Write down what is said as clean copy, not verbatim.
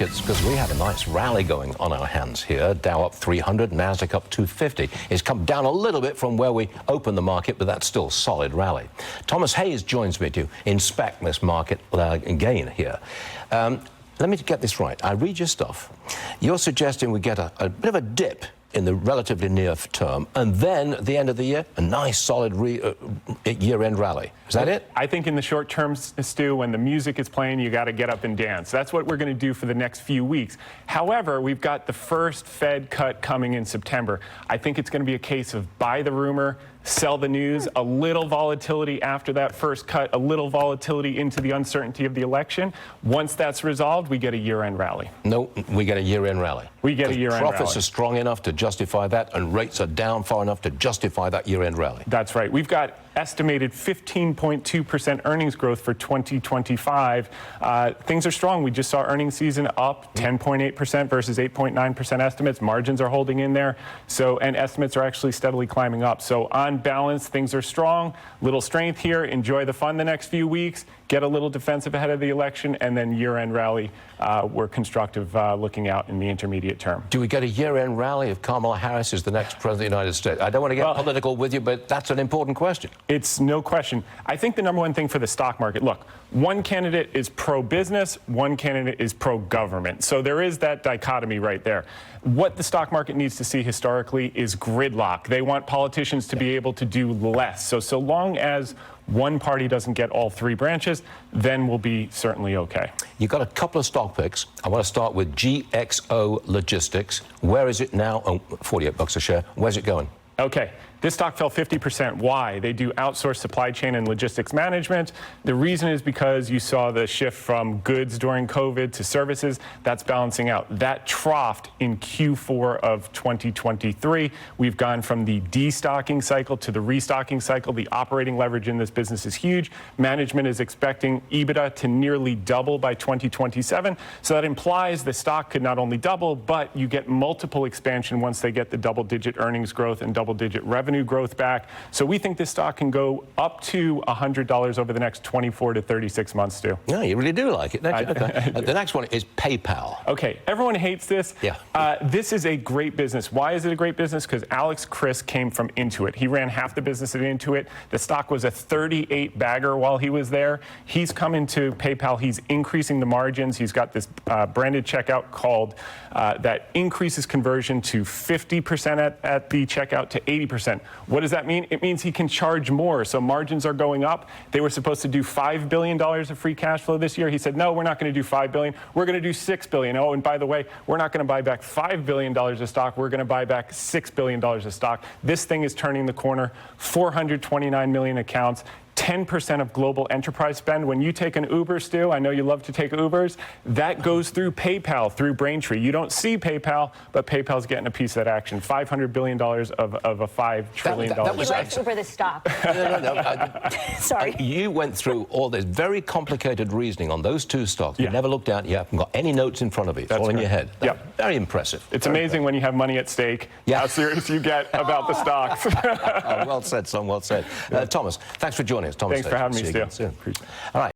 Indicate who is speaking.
Speaker 1: It's because we have a nice rally going on our hands here. Dow up 300, Nasdaq up 250. It's come down a little bit from where we opened the market, but that's still solid rally. Thomas Hayes joins me to inspect this market gain here. Let me get this right. I read your stuff. You're suggesting we get a bit of a dip in the relatively near term, and then at the end of the year, a nice solid year-end rally. Is that it?
Speaker 2: I think in the short term, Stu, when the music is playing, you got to get up and dance. That's what we're going to do for the next few weeks. However, we've got the first Fed cut coming in September. I think it's going to be a case of buy the rumor, sell the news, a little volatility after that first cut, a little volatility into the uncertainty of the election. Once that's resolved, we get a year-end rally.
Speaker 1: No, we get a year-end rally.
Speaker 2: We get a year-end rally.
Speaker 1: Profits are strong enough to justify that, and rates are down far enough to justify that year-end rally.
Speaker 2: That's right. We've got estimated 15.2% earnings growth for 2025. Things are strong. We just saw earnings season up 10.8% versus 8.9% estimates. Margins are holding in there. And estimates are actually steadily climbing up. So on balance, things are strong. Little strength here. Enjoy the fun the next few weeks. Get a little defensive ahead of the election, and then year-end rally. We're constructive looking out in the intermediate term.
Speaker 1: Do we get a year-end rally if Kamala Harris is the next president of the United States? I don't want to get political with you, but that's an important question.
Speaker 2: It's no question. I think the number one thing for the stock market, look, one candidate is pro-business, one candidate is pro-government. So there is that dichotomy right there. What the stock market needs to see historically is gridlock. They want politicians to be able to do less. So long as one party doesn't get all three branches, then we'll be certainly okay.
Speaker 1: You've got a couple of stock picks. I want to start with GXO Logistics. Where is it now? Oh, $48 a share. Where's it going?
Speaker 2: Okay. This stock fell 50%. Why? They do outsourced supply chain and logistics management. The reason is because you saw the shift from goods during COVID to services. That's balancing out. That troughed in Q4 of 2023. We've gone from the destocking cycle to the restocking cycle. The operating leverage in this business is huge. Management is expecting EBITDA to nearly double by 2027. So that implies the stock could not only double, but you get multiple expansion once they get the double-digit earnings growth and double-digit revenue growth back. So we think this stock can go up to $100 over the next 24 to 36 months, Stu.
Speaker 1: Yeah, you really do like it. The next one is PayPal.
Speaker 2: Okay, everyone hates this.
Speaker 1: Yeah.
Speaker 2: This is a great business. Why is it a great business? Because Alex Chris came from Intuit. He ran half the business at Intuit. The stock was a 38 bagger while he was there. He's come into PayPal. He's increasing the margins. He's got this branded checkout called that increases conversion to 50% at the checkout to 80%. What does that mean? It means he can charge more. So margins are going up. They were supposed to do $5 billion of free cash flow this year. He said, no, we're not going to do $5 billion. We're going to do $6 billion. Oh, and by the way, we're not going to buy back $5 billion of stock. We're going to buy back $6 billion of stock. This thing is turning the corner. 429 million accounts. 10% of global enterprise spend. When you take an Uber, Stu, I know you love to take Ubers, that goes through PayPal, through Braintree. You don't see PayPal, but PayPal's getting a piece of that action. $500 billion of a $5 trillion.
Speaker 3: That was Uber the stock.
Speaker 1: No.
Speaker 3: Sorry.
Speaker 1: You went through all this very complicated reasoning on those two stocks. You never looked at it. You haven't got any notes in front of you. It's all in your head.
Speaker 2: Yep.
Speaker 1: Very impressive.
Speaker 2: It's amazing when you have money at stake, how serious you get about the stocks.
Speaker 1: Well said, son. Well said. Thomas, thanks for joining us. Thomas,
Speaker 2: thanks for having me, Stu.
Speaker 1: All right.